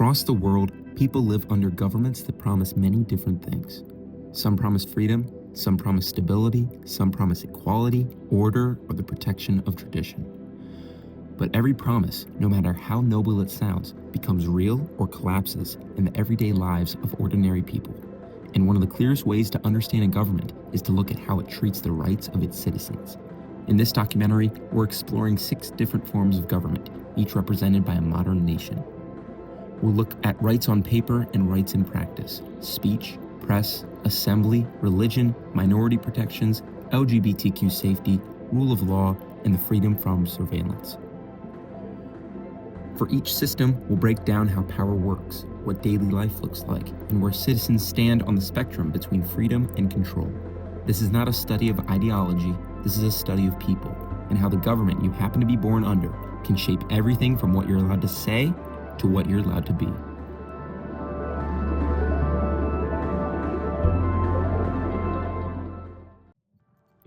Across the world, people live under governments that promise many different things. Some promise freedom, some promise stability, some promise equality, order, or the protection of tradition. But every promise, no matter how noble it sounds, becomes real or collapses in the everyday lives of ordinary people. And one of the clearest ways to understand a government is to look at how it treats the rights of its citizens. In this documentary, we're exploring 6 different forms of government, each represented by a modern nation. We'll look at rights on paper and rights in practice, speech, press, assembly, religion, minority protections, LGBTQ safety, rule of law, and the freedom from surveillance. For each system, we'll break down how power works, what daily life looks like, and where citizens stand on the spectrum between freedom and control. This is not a study of ideology, this is a study of people, and how the government you happen to be born under can shape everything from what you're allowed to say to what you're allowed to be.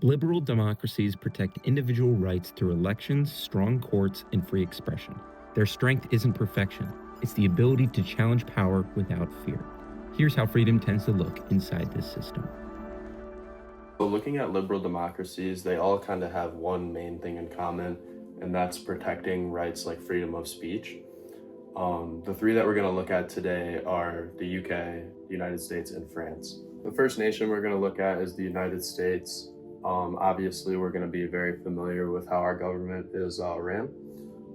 Liberal democracies protect individual rights through elections, strong courts, and free expression. Their strength isn't perfection, it's the ability to challenge power without fear. Here's how freedom tends to look inside this system. So looking at liberal democracies, they all kind of have one main thing in common, and that's protecting rights like freedom of speech. The 3 that we're going to look at today are the UK, the United States, and France. The first nation we're going to look at is the United States. Obviously, we're going to be very familiar with how our government is ran,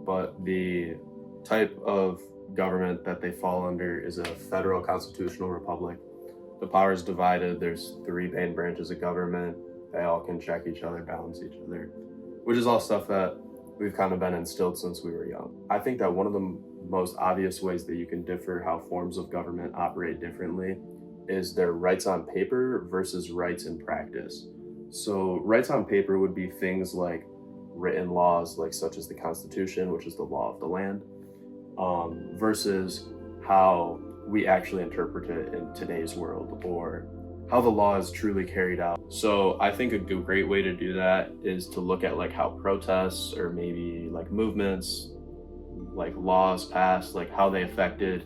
but the type of government that they fall under is a federal constitutional republic. The power is divided. There's 3 main branches of government. They all can check each other, balance each other, which is all stuff that we've kind of been instilled since we were young. I think that one of the most obvious ways that you can differ how forms of government operate differently is their rights on paper versus rights in practice. So rights on paper would be things like written laws, like such as the Constitution, which is the law of the land, versus how we actually interpret it in today's world, or how the law is truly carried out. So I think a great way to do that is to look at like how protests or maybe like movements, like laws passed, like how they affected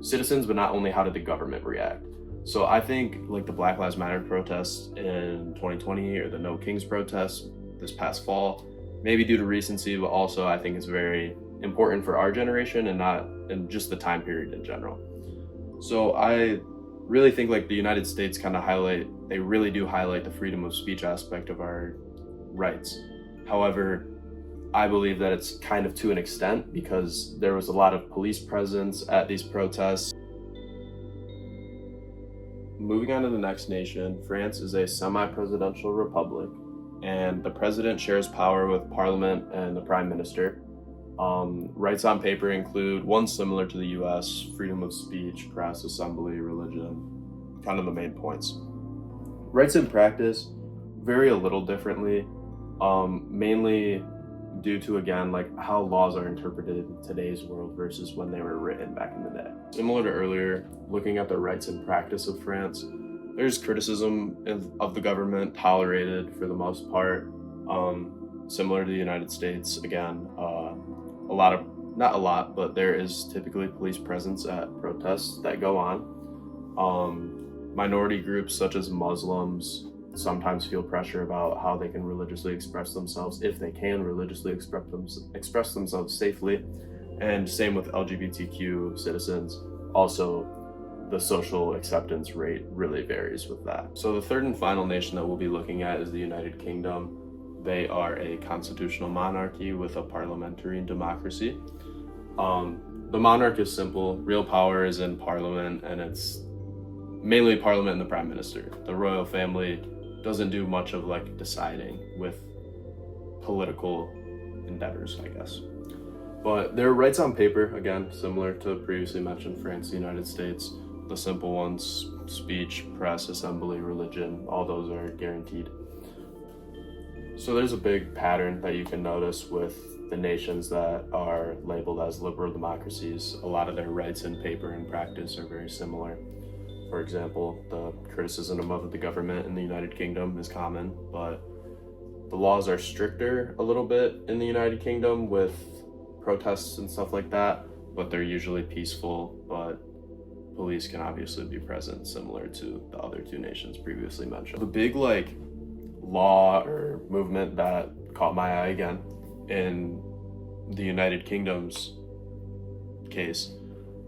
citizens, but not only how did the government react. So I think like the Black Lives Matter protests in 2020 or the No Kings protests this past fall, maybe due to recency, but also I think it's very important for our generation and not in just the time period in general. So I really think like the United States they really do highlight the freedom of speech aspect of our rights. However, I believe that it's kind of to an extent because there was a lot of police presence at these protests. Moving on to the next nation, France is a semi-presidential republic, and the president shares power with parliament and the prime minister. Rights on paper include one similar to the US, freedom of speech, press, assembly, religion, kind of the main points. Rights in practice vary a little differently, mainly due to, again, like how laws are interpreted in today's world versus when they were written back in the day. Similar to earlier, looking at the rights in practice of France, there's criticism of the government tolerated for the most part. Similar to the United States, again, not a lot, but there is typically police presence at protests that go on. Minority groups such as Muslims sometimes feel pressure about how they can religiously express themselves, if they can religiously express themselves safely. And same with LGBTQ citizens. Also, the social acceptance rate really varies with that. So the third and final nation that we'll be looking at is the United Kingdom. They are a constitutional monarchy with a parliamentary democracy. The monarch is simple. Real power is in parliament, and it's mainly parliament and the prime minister. The royal family doesn't do much of like deciding with political endeavors, I guess. But their rights on paper, again, similar to previously mentioned France, the United States, the simple ones, speech, press, assembly, religion, all those are guaranteed. So there's a big pattern that you can notice with the nations that are labeled as liberal democracies. A lot of their rights in paper and practice are very similar. For example, the criticism of the government in the United Kingdom is common, but the laws are stricter a little bit in the United Kingdom with protests and stuff like that. but they're usually peaceful, but police can obviously be present, similar to the other two nations previously mentioned. The big law or movement that caught my eye again in the United Kingdom's case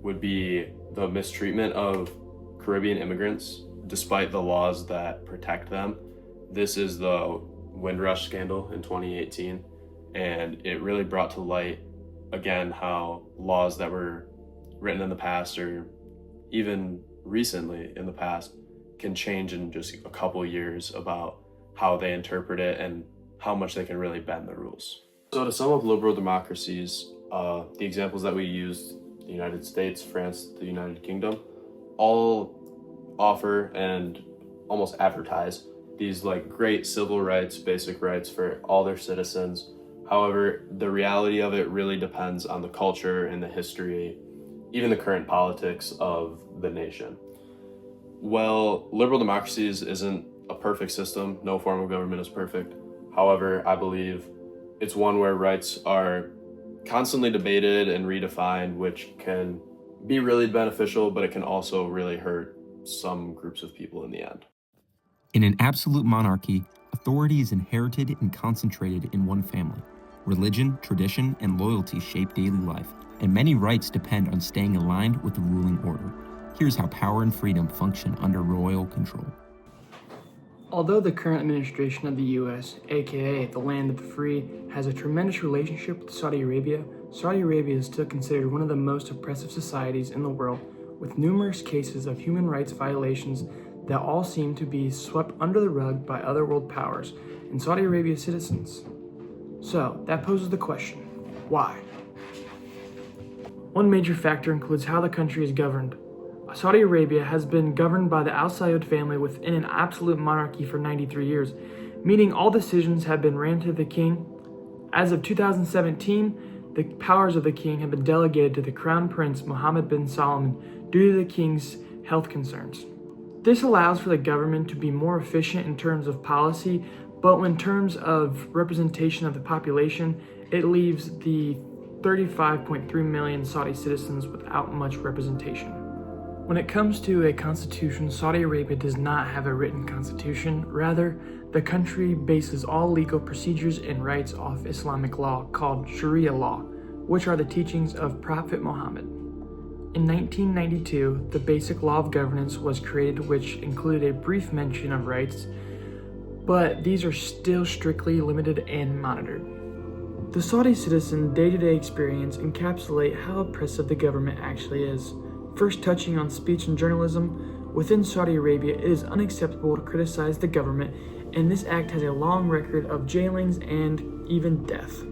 would be the mistreatment of Caribbean immigrants despite the laws that protect them. This is the Windrush scandal in 2018, and it really brought to light again how laws that were written in the past or even recently in the past can change in just a couple years about how they interpret it and how much they can really bend the rules. So to sum up liberal democracies, the examples that we used, the United States, France, the United Kingdom, all offer and almost advertise these great civil rights, basic rights for all their citizens. However, the reality of it really depends on the culture and the history, even the current politics of the nation. Well, liberal democracies isn't a perfect system. No form of government is perfect. However, I believe it's one where rights are constantly debated and redefined, which can be really beneficial, but it can also really hurt some groups of people in the end. In an absolute monarchy, authority is inherited and concentrated in one family. Religion, tradition, and loyalty shape daily life, and many rights depend on staying aligned with the ruling order. Here's how power and freedom function under royal control. Although the current administration of the U.S., aka the land of the free, has a tremendous relationship with Saudi Arabia is still considered one of the most oppressive societies in the world, with numerous cases of human rights violations that all seem to be swept under the rug by other world powers and Saudi Arabia's citizens. So, that poses the question, why? One major factor includes how the country is governed. Saudi Arabia has been governed by the Al Saud family within an absolute monarchy for 93 years, meaning all decisions have been ran to the king. As of 2017, the powers of the king have been delegated to the Crown Prince Mohammed bin Salman due to the king's health concerns. This allows for the government to be more efficient in terms of policy, but in terms of representation of the population, it leaves the 35.3 million Saudi citizens without much representation. When it comes to a constitution, Saudi Arabia does not have a written constitution. Rather, the country bases all legal procedures and rights off Islamic law called Sharia law, which are the teachings of Prophet Muhammad. In 1992, the Basic Law of Governance was created, which included a brief mention of rights, but these are still strictly limited and monitored. The Saudi citizen day-to-day experience encapsulate how oppressive the government actually is. First, touching on speech and journalism, within Saudi Arabia, it is unacceptable to criticize the government, and this act has a long record of jailings and even death.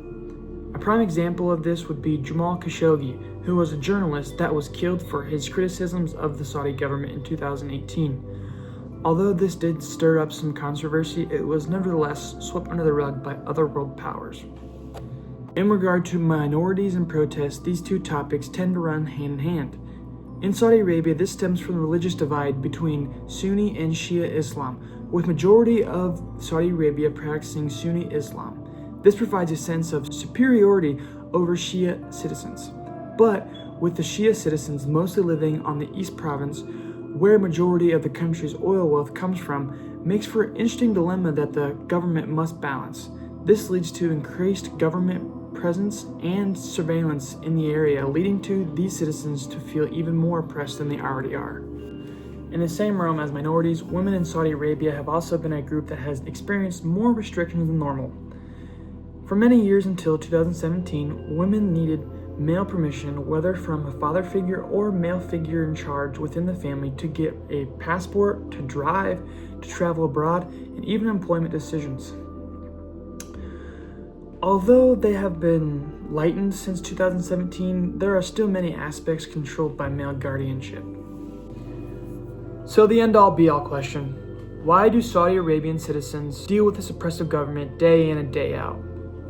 A prime example of this would be Jamal Khashoggi, who was a journalist that was killed for his criticisms of the Saudi government in 2018. Although this did stir up some controversy, it was nevertheless swept under the rug by other world powers. In regard to minorities and protests, these two topics tend to run hand in hand. In Saudi Arabia, this stems from the religious divide between Sunni and Shia Islam, with majority of Saudi Arabia practicing Sunni Islam. This provides a sense of superiority over Shia citizens. But with the Shia citizens mostly living on the East Province, where a majority of the country's oil wealth comes from, makes for an interesting dilemma that the government must balance. This leads to increased government presence and surveillance in the area, leading to these citizens to feel even more oppressed than they already are. In the same realm as minorities, women in Saudi Arabia have also been a group that has experienced more restrictions than normal. For many years until 2017, women needed male permission, whether from a father figure or male figure in charge within the family, to get a passport, to drive, to travel abroad, and even employment decisions. Although they have been lightened since 2017, there are still many aspects controlled by male guardianship. So the end-all be-all question, why do Saudi Arabian citizens deal with this oppressive government day in and day out?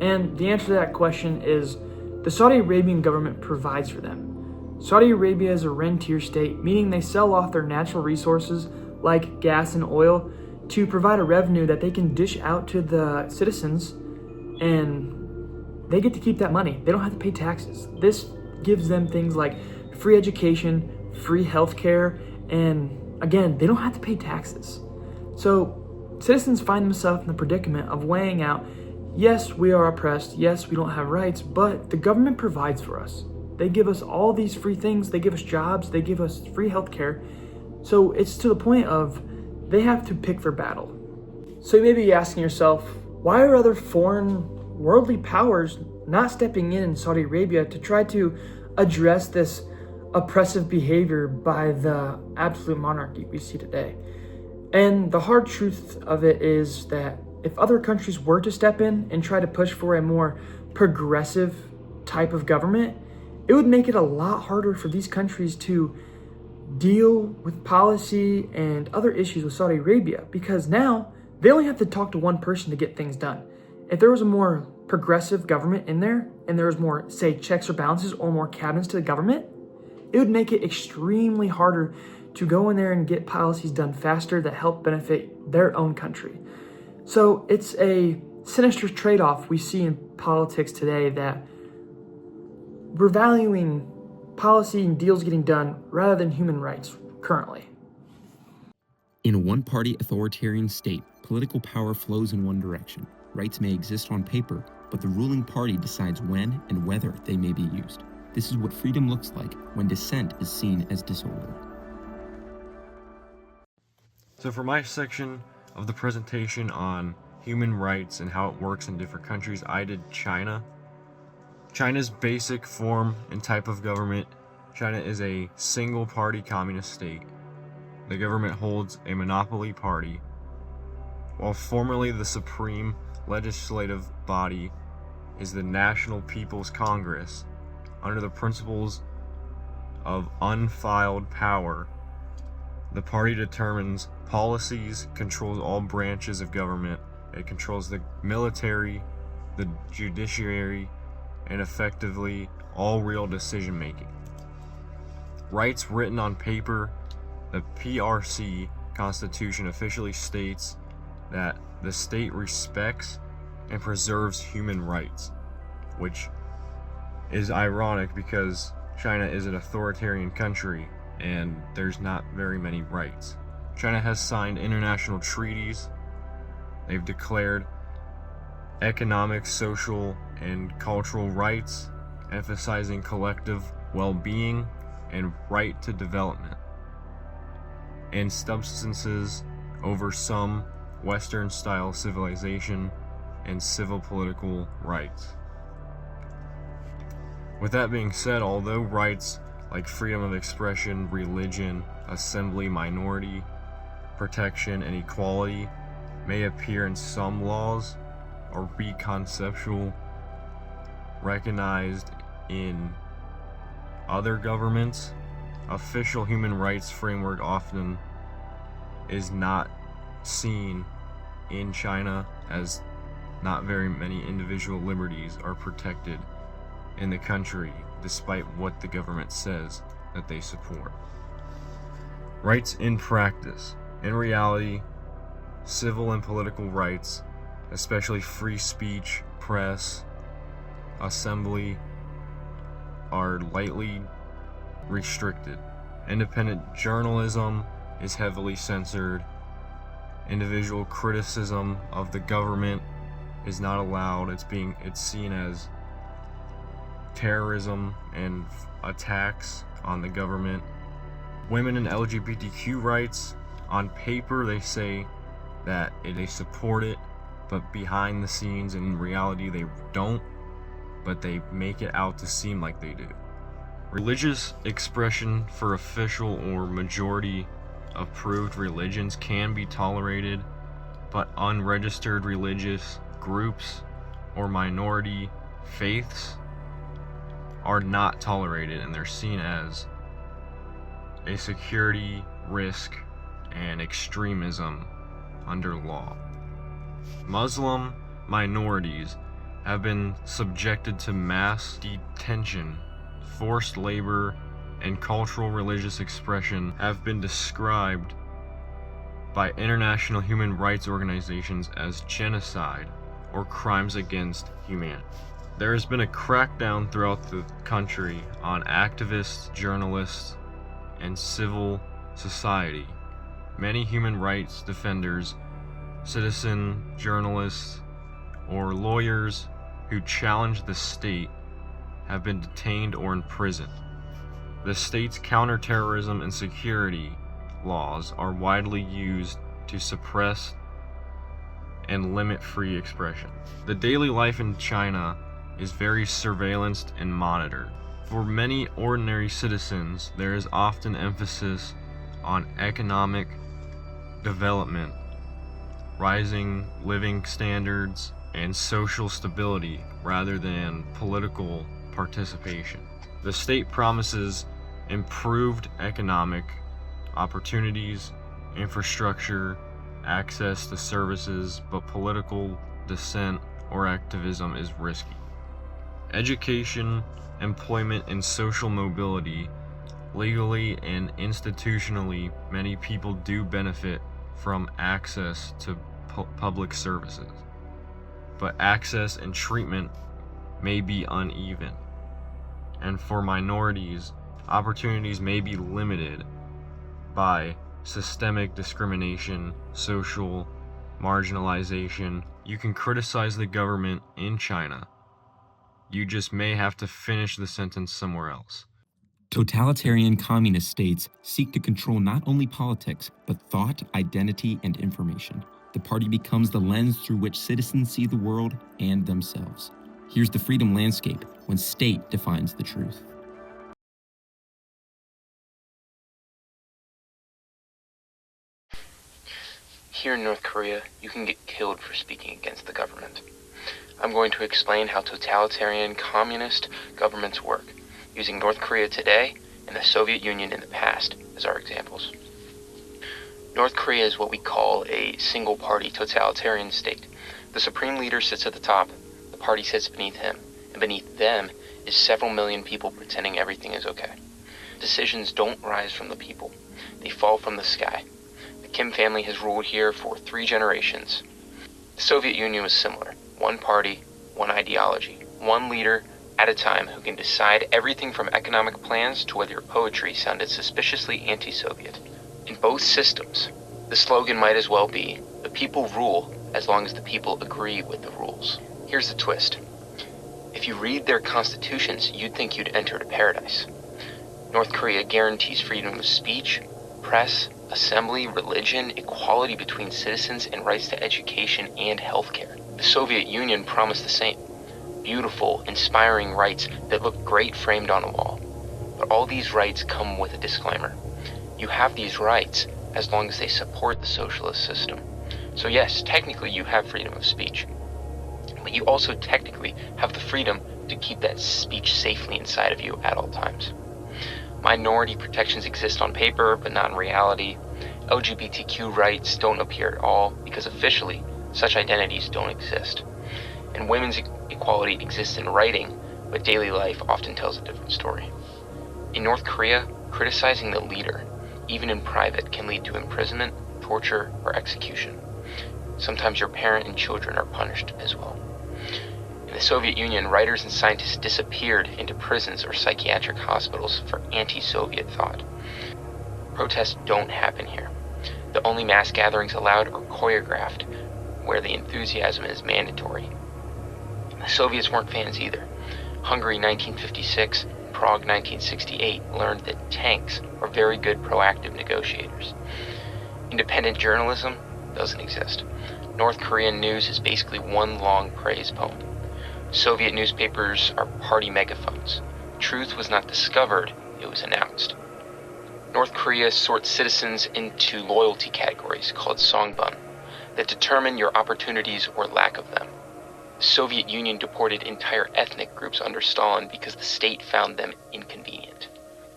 And the answer to that question is, the Saudi Arabian government provides for them. Saudi Arabia is a rentier state, meaning they sell off their natural resources like gas and oil to provide a revenue that they can dish out to the citizens, and they get to keep that money. They don't have to pay taxes. This gives them things like free education, free healthcare, and again, they don't have to pay taxes. So citizens find themselves in the predicament of weighing out, yes, we are oppressed, yes, we don't have rights, but the government provides for us. They give us all these free things, they give us jobs, they give us free healthcare. So it's to the point of they have to pick their battle. So you may be asking yourself, why are other foreign worldly powers not stepping in Saudi Arabia to try to address this oppressive behavior by the absolute monarchy we see today? And the hard truth of it is that if other countries were to step in and try to push for a more progressive type of government, it would make it a lot harder for these countries to deal with policy and other issues with Saudi Arabia, because now they only have to talk to one person to get things done. If there was a more progressive government in there, and there was more, say, checks or balances or more cabinets to the government, it would make it extremely harder to go in there and get policies done faster that help benefit their own country. So it's a sinister trade-off we see in politics today, that we're valuing policy and deals getting done rather than human rights currently. In a one-party authoritarian state, political power flows in one direction. Rights may exist on paper, but the ruling party decides when and whether they may be used. This is what freedom looks like when dissent is seen as disorder. So for my section of the presentation on human rights and how it works in different countries, I did China. China's basic form and type of government. China is a single-party communist state. The government holds a monopoly party. While formerly the supreme legislative body is the National People's Congress, under the principles of unfiled power, the party determines policies, controls all branches of government. It controls the military, the judiciary, and effectively all real decision making. Rights written on paper. The PRC Constitution officially states that the state respects and preserves human rights, which is ironic because China is an authoritarian country and there's not very many rights. China has signed international treaties. They've declared economic, social, and cultural rights, emphasizing collective well-being and right to development, and substances over some Western-style civilization and civil political rights. With that being said, although rights like freedom of expression, religion, assembly, minority protection, and equality may appear in some laws or be conceptual, recognized in other governments, official human rights framework often is not seen in China, as not very many individual liberties are protected in the country, despite what the government says that they support. Rights in practice. In reality, civil and political rights, especially free speech, press, assembly, are lightly restricted. Independent journalism is heavily censored. Individual criticism of the government is not allowed. It's seen as terrorism and attacks on the government. Women and LGBTQ rights, on paper they say that they support it, but behind the scenes in reality they don't, but they make it out to seem like they do. Religious expression for official or majority approved religions can be tolerated, but unregistered religious groups or minority faiths are not tolerated, and they're seen as a security risk and extremism under law. Muslim minorities have been subjected to mass detention, forced labor, and cultural religious expression have been described by international human rights organizations as genocide or crimes against humanity. There has been a crackdown throughout the country on activists, journalists, and civil society. Many human rights defenders, citizen journalists, or lawyers who challenge the state have been detained or imprisoned. The state's counterterrorism and security laws are widely used to suppress and limit free expression. The daily life in China is very surveillanced and monitored. For many ordinary citizens, there is often emphasis on economic development, rising living standards, and social stability rather than political participation. The state promises improved economic opportunities, infrastructure, access to services, but political dissent or activism is risky. Education, employment, and social mobility, legally and institutionally, many people do benefit from access to public services, but access and treatment may be uneven. And for minorities, opportunities may be limited by systemic discrimination, social marginalization. You can criticize the government in China. You just may have to finish the sentence somewhere else. Totalitarian communist states seek to control not only politics, but thought, identity, and information. The party becomes the lens through which citizens see the world and themselves. Here's the freedom landscape when state defines the truth. Here in North Korea, you can get killed for speaking against the government. I'm going to explain how totalitarian communist governments work, using North Korea today and the Soviet Union in the past as our examples. North Korea is what we call a single-party totalitarian state. The supreme leader sits at the top, the party sits beneath him, and beneath them is several million people pretending everything is okay. Decisions don't rise from the people, they fall from the sky. The Kim family has ruled here for 3 generations. The Soviet Union was similar. One party, one ideology, one leader at a time who can decide everything from economic plans to whether your poetry sounded suspiciously anti-Soviet. In both systems, the slogan might as well be, the people rule as long as the people agree with the rules. Here's the twist. If you read their constitutions, you'd think you'd entered a paradise. North Korea guarantees freedom of speech, press, assembly, religion, equality between citizens, and rights to education and healthcare. The Soviet Union promised the same. Beautiful, inspiring rights that look great framed on a wall. But all these rights come with a disclaimer. You have these rights as long as they support the socialist system. So yes, technically you have freedom of speech. But you also technically have the freedom to keep that speech safely inside of you at all times. Minority protections exist on paper, but not in reality. LGBTQ rights don't appear at all because officially, such identities don't exist. And women's equality exists in writing, but daily life often tells a different story. In North Korea, criticizing the leader, even in private, can lead to imprisonment, torture, or execution. Sometimes your parent and children are punished as well. In the Soviet Union, writers and scientists disappeared into prisons or psychiatric hospitals for anti-Soviet thought. Protests don't happen here. The only mass gatherings allowed are choreographed, where the enthusiasm is mandatory. The Soviets weren't fans either. Hungary 1956 and Prague 1968 learned that tanks are very good proactive negotiators. Independent journalism doesn't exist. North Korean news is basically one long praise poem. Soviet newspapers are party megaphones. Truth was not discovered, it was announced. North Korea sorts citizens into loyalty categories called songbun that determine your opportunities or lack of them. The Soviet Union deported entire ethnic groups under Stalin because the state found them inconvenient.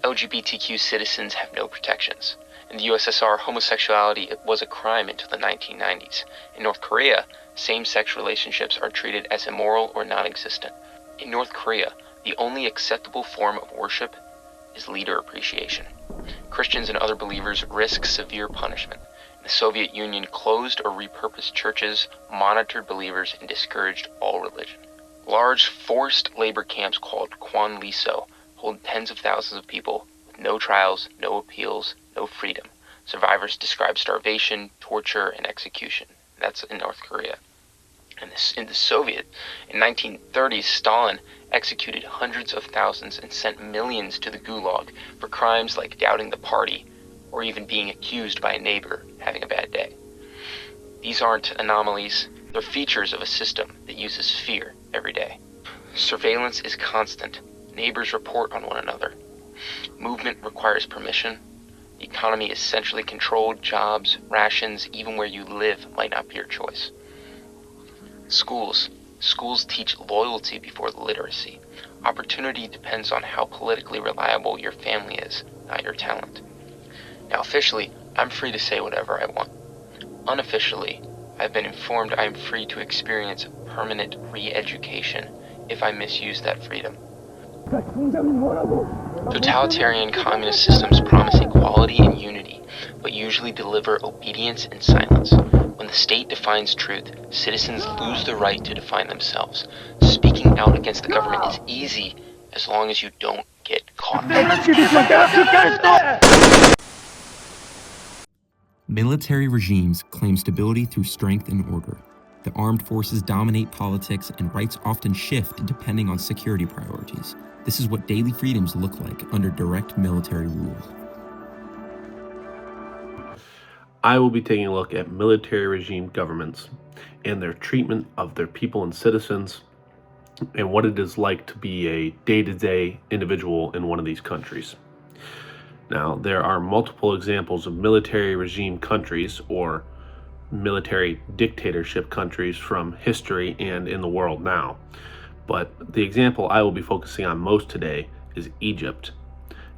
LGBTQ citizens have no protections. In the USSR, homosexuality was a crime until the 1990s. In North Korea, same-sex relationships are treated as immoral or non-existent. In North Korea, the only acceptable form of worship is leader appreciation. Christians and other believers risk severe punishment. The Soviet Union closed or repurposed churches, monitored believers, and discouraged all religion. Large forced labor camps called Kwan Liso hold tens of thousands of people with no trials, no appeals, no freedom. Survivors describe starvation, torture, and execution. That's in North Korea. And in the in 1930s, Stalin executed hundreds of thousands and sent millions to the gulag for crimes like doubting the party or even being accused by a neighbor having a bad day. These aren't anomalies, they're features of a system that uses fear every day. Surveillance is constant. Neighbors report on one another. Movement requires permission. The economy is centrally controlled. Jobs, rations, even where you live might not be your choice. Schools teach loyalty before literacy. Opportunity depends on how politically reliable your family is, not your talent. Now officially, I'm free to say whatever I want. Unofficially, I've been informed I am free to experience permanent re-education if I misuse that freedom. Totalitarian communist systems promise equality and unity, but usually deliver obedience and silence. When the state defines truth, citizens lose the right to define themselves. Speaking out against the government is easy as long as you don't get caught. Military regimes claim stability through strength and order. The armed forces dominate politics, and rights often shift depending on security priorities. This is what daily freedoms look like under direct military rule. I will be taking a look at military regime governments and their treatment of their people and citizens, and what it is like to be a day-to-day individual in one of these countries. Now, there are multiple examples of military regime countries or military dictatorship countries from history and in the world now. But the example I will be focusing on most today is Egypt,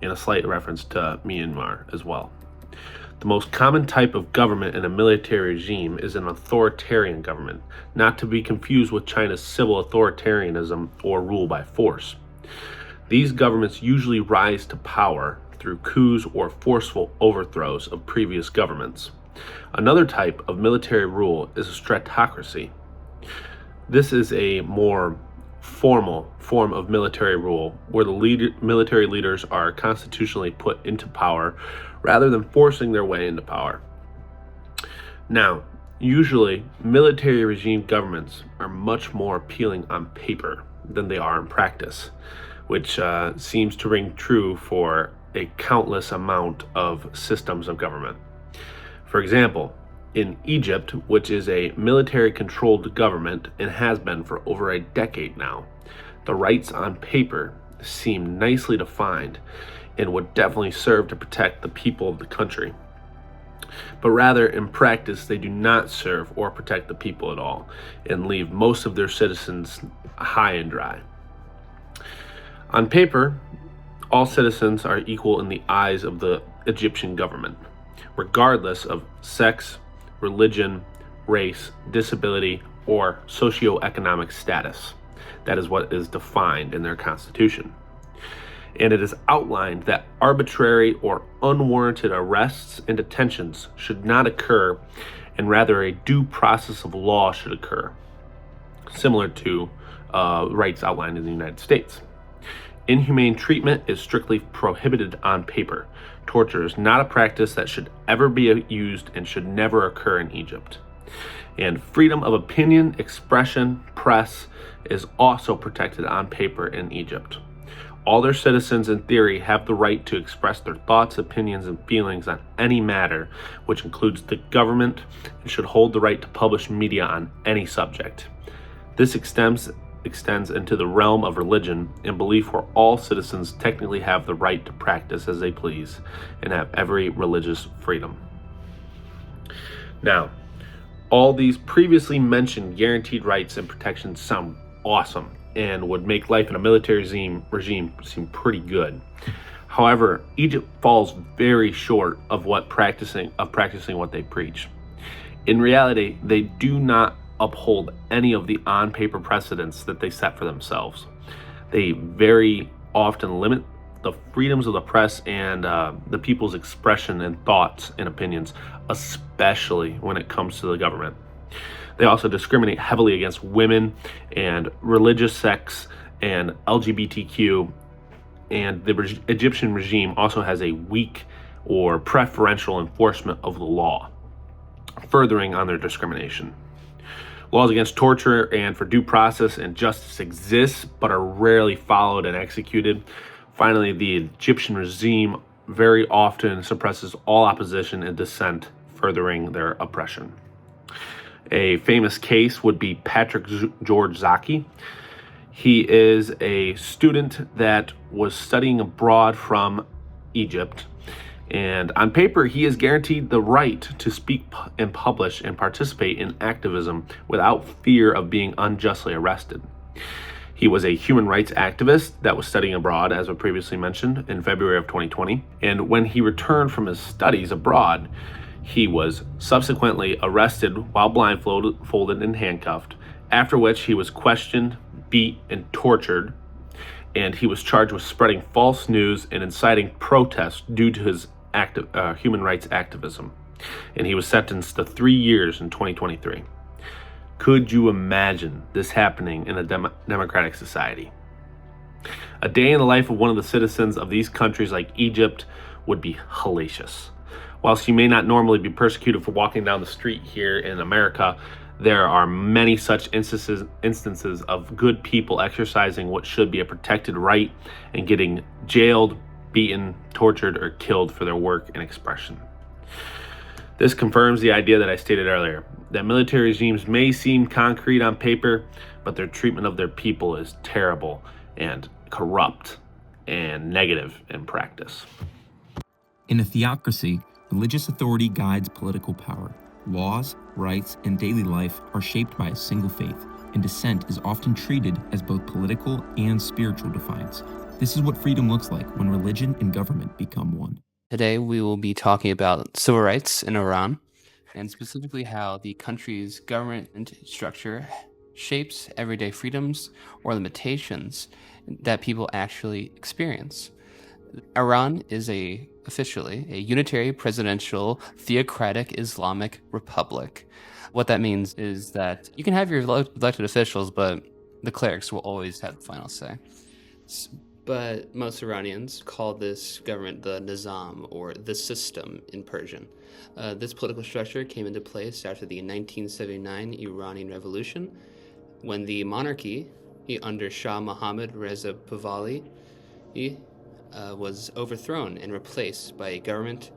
and a slight reference to Myanmar as well. The most common type of government in a military regime is an authoritarian government, not to be confused with China's civil authoritarianism or rule by force. These governments usually rise to power through coups or forceful overthrows of previous governments. Another type of military rule is a stratocracy. This is a more formal form of military rule where the military leaders are constitutionally put into power rather than forcing their way into power. Now, usually military regime governments are much more appealing on paper than they are in practice, which seems to ring true for a countless amount of systems of government. For example, in Egypt, which is a military-controlled government and has been for over a decade now, the rights on paper seem nicely defined and would definitely serve to protect the people of the country. But rather, in practice, they do not serve or protect the people at all and leave most of their citizens high and dry. On paper, all citizens are equal in the eyes of the Egyptian government, regardless of sex, religion, race, disability, or socioeconomic status. That is what is defined in their constitution. And it is outlined that arbitrary or unwarranted arrests and detentions should not occur, and rather a due process of law should occur, similar to rights outlined in the United States. Inhumane treatment is strictly prohibited on paper. Torture is not a practice that should ever be used and should never occur in Egypt. And freedom of opinion, expression, press is also protected on paper in Egypt. All their citizens, in theory, have the right to express their thoughts, opinions, and feelings on any matter, which includes the government, and should hold the right to publish media on any subject. This extends into the realm of religion and belief, where all citizens technically have the right to practice as they please and have every religious freedom. Now, all these previously mentioned guaranteed rights and protections sound awesome and would make life in a military regime seem pretty good. However, Egypt falls very short of practicing what they preach. In reality, they do not uphold any of the on-paper precedents that they set for themselves. They very often limit the freedoms of the press and the people's expression and thoughts and opinions, especially when it comes to the government. They also discriminate heavily against women and religious sects and LGBTQ. And the Egyptian regime also has a weak or preferential enforcement of the law, furthering on their discrimination. Laws against torture and for due process and justice exist, but are rarely followed and executed. Finally, the Egyptian regime very often suppresses all opposition and dissent, furthering their oppression. A famous case would be Patrick George Zaki. He is a student that was studying abroad from Egypt, and on paper, he is guaranteed the right to speak and publish and participate in activism without fear of being unjustly arrested. He was a human rights activist that was studying abroad, as I previously mentioned, in February of 2020. And when he returned from his studies abroad, he was subsequently arrested while blindfolded and handcuffed, after which he was questioned, beat, and tortured. And he was charged with spreading false news and inciting protests due to his human rights activism. And he was sentenced to 3 years in 2023. Could you imagine this happening in a democratic society? A day in the life of one of the citizens of these countries like Egypt would be hellacious. Whilst you may not normally be persecuted for walking down the street here in America, there are many such instances of good people exercising what should be a protected right and getting jailed, beaten, tortured, or killed for their work and expression. This confirms the idea that I stated earlier, that military regimes may seem concrete on paper, but their treatment of their people is terrible and corrupt and negative in practice. In a theocracy, religious authority guides political power. Laws, rights, and daily life are shaped by a single faith, and dissent is often treated as both political and spiritual defiance. This is what freedom looks like when religion and government become one. Today we will be talking about civil rights in Iran, and specifically how the country's government structure shapes everyday freedoms or limitations that people actually experience. Iran is officially a unitary presidential theocratic Islamic republic. What that means is that you can have your elected officials, but the clerics will always have the final say. But most Iranians call this government the Nizam, or the system in Persian. This political structure came into place after the 1979 Iranian Revolution, when the monarchy under Shah Mohammad Reza Pahlavi was overthrown and replaced by a government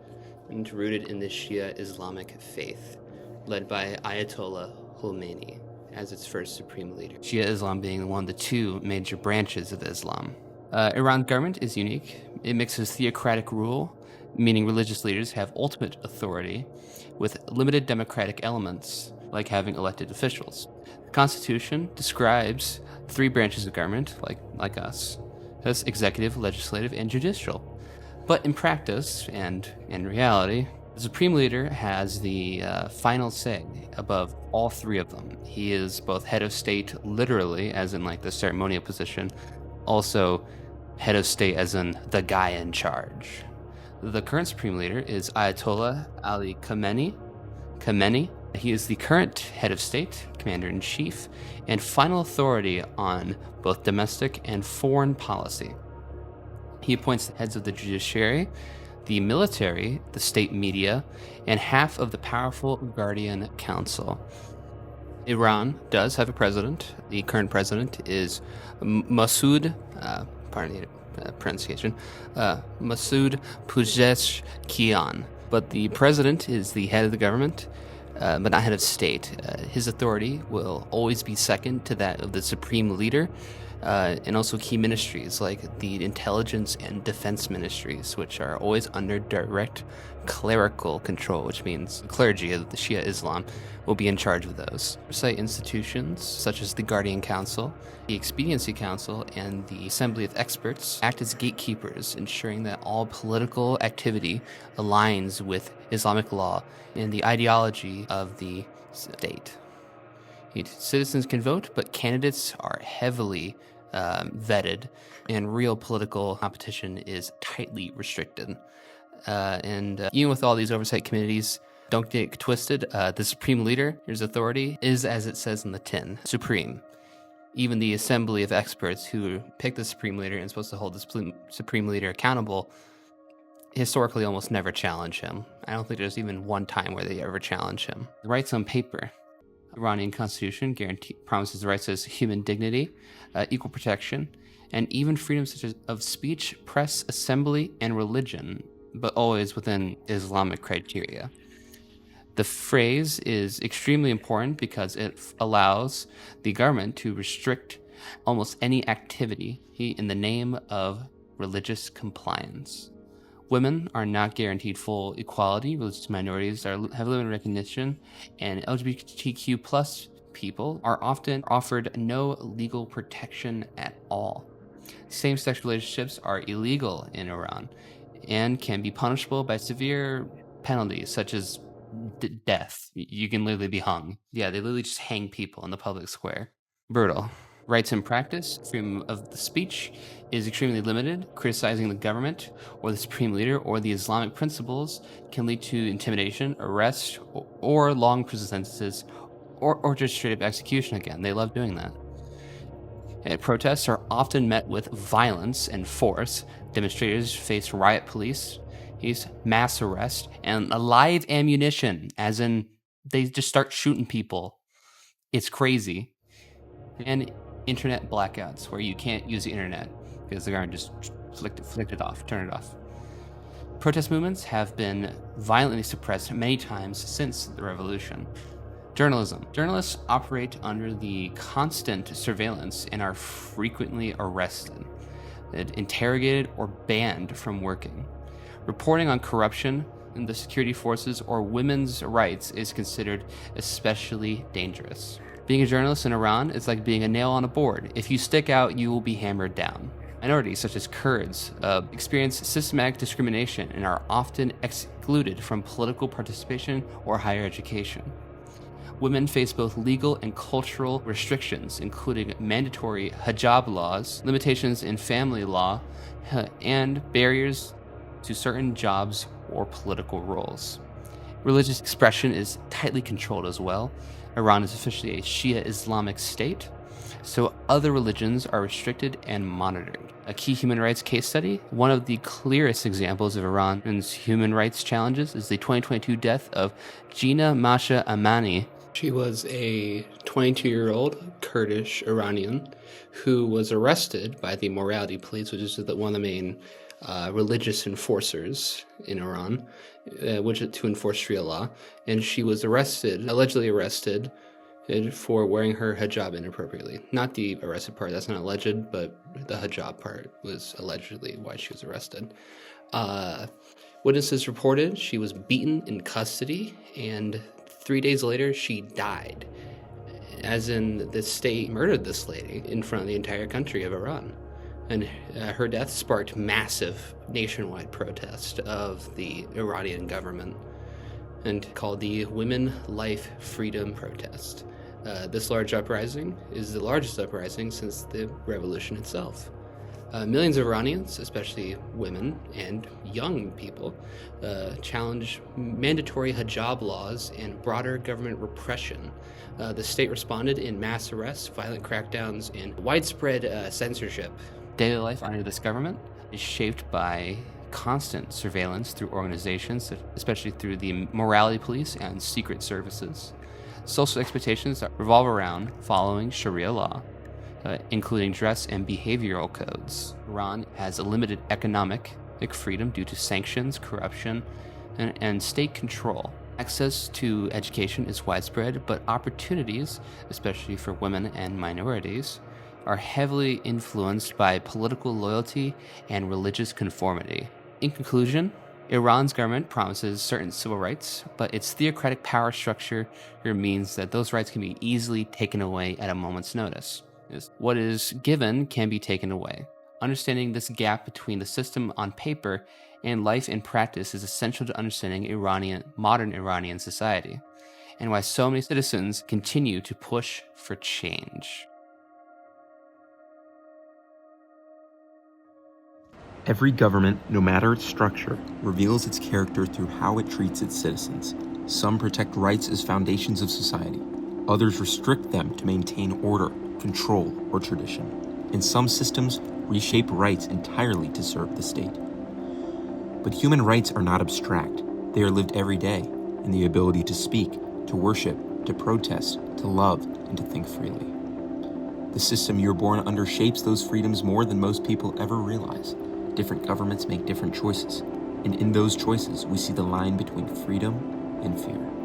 rooted in the Shia Islamic faith, led by Ayatollah Khomeini as its first supreme leader. Shia Islam being one of the two major branches of Islam. Iran's government is unique. It mixes theocratic rule, meaning religious leaders have ultimate authority, with limited democratic elements, like having elected officials. The Constitution describes 3 branches of government, like us, as executive, legislative, and judicial. But in practice, and in reality, the supreme leader has the final say above all 3 of them. He is both head of state, literally, as in the ceremonial position, also head of state as in the guy in charge. The current supreme leader is Ayatollah Ali Khamenei. He is the current head of state, commander-in-chief, and final authority on both domestic and foreign policy. He appoints the heads of the judiciary, the military, the state media, and half of the powerful Guardian Council. Iran does have a president. The current president is Masoud Pezeshkian. But the president is the head of the government, but not head of state. His authority will always be second to that of the supreme leader, and also key ministries like the intelligence and defense ministries, which are always under direct clerical control, which means the clergy of the Shia Islam will be in charge of those. Oversight institutions such as the Guardian Council, the Expediency Council, and the Assembly of Experts act as gatekeepers, ensuring that all political activity aligns with Islamic law and the ideology of the state. Citizens can vote, but candidates are heavily vetted, and real political competition is tightly restricted. And even with all these oversight committees, Don't get twisted. The supreme leader, his authority, is as it says in the tin, supreme. Even the assembly of experts who pick the supreme leader and is supposed to hold the supreme leader accountable historically almost never challenge him. I don't think there's even one time where they ever challenge him. The rights on paper. Iranian constitution promises the rights as human dignity, equal protection, and even freedoms such as of speech, press, assembly, and religion, but always within Islamic criteria. The phrase is extremely important because it allows the government to restrict almost any activity in the name of religious compliance. Women are not guaranteed full equality, religious minorities have limited recognition, and LGBTQ plus people are often offered no legal protection at all. Same-sex relationships are illegal in Iran and can be punishable by severe penalties such as death. You can literally be hung. Yeah, they literally just hang people in the public square. Brutal. Rights in practice, freedom of the speech is extremely limited. Criticizing the government or the supreme leader or the Islamic principles can lead to intimidation, arrest, or long prison sentences, or just straight up execution again. They love doing that. Protests are often met with violence and force. Demonstrators face riot police, mass arrest, and live ammunition, as in they just start shooting people. It's crazy. And internet blackouts, where you can't use the internet because the government just flicked it off, turn it off. Protest movements have been violently suppressed many times since the revolution. Journalism. Journalists operate under the constant surveillance and are frequently arrested, interrogated, or banned from working. Reporting on corruption in the security forces or women's rights is considered especially dangerous. Being a journalist in Iran is like being a nail on a board. If you stick out, you will be hammered down. Minorities, such as Kurds, experience systematic discrimination and are often excluded from political participation or higher education. Women face both legal and cultural restrictions, including mandatory hijab laws, limitations in family law, and barriers to certain jobs or political roles. Religious expression is tightly controlled as well. Iran is officially a Shia Islamic state, so other religions are restricted and monitored. A key human rights case study, one of the clearest examples of Iran's human rights challenges, is the 2022 death of Gina Masha Amani. She was a 22-year-old Kurdish Iranian who was arrested by the morality police, which is one of the main religious enforcers in Iran, which is to enforce Sharia law. And she was allegedly arrested for wearing her hijab inappropriately. Not the arrested part, that's not alleged, but the hijab part was allegedly why she was arrested. Witnesses reported she was beaten in custody, and 3 days later she died. As in, the state murdered this lady in front of the entire country of Iran. And her death sparked massive nationwide protest of the Iranian government, and called the Women, Life, Freedom Protest. This large uprising is the largest uprising since the revolution itself. Millions of Iranians, especially women and young people, challenge mandatory hijab laws and broader government repression. The state responded in mass arrests, violent crackdowns, and widespread censorship. Daily life under this government is shaped by constant surveillance through organizations, especially through the morality police and secret services. Social expectations that revolve around following Sharia law, including dress and behavioral codes. Iran has a limited economic freedom due to sanctions, corruption, and state control. Access to education is widespread, but opportunities, especially for women and minorities, are heavily influenced by political loyalty and religious conformity. In conclusion, Iran's government promises certain civil rights, but its theocratic power structure means that those rights can be easily taken away at a moment's notice. What is given can be taken away. Understanding this gap between the system on paper and life in practice is essential to understanding modern Iranian society, and why so many citizens continue to push for change. Every government, no matter its structure, reveals its character through how it treats its citizens. Some protect rights as foundations of society. Others restrict them to maintain order, control, or tradition. And some systems reshape rights entirely to serve the state. But human rights are not abstract. They are lived every day in the ability to speak, to worship, to protest, to love, and to think freely. The system you're born under shapes those freedoms more than most people ever realize. Different governments make different choices, and in those choices, we see the line between freedom and fear.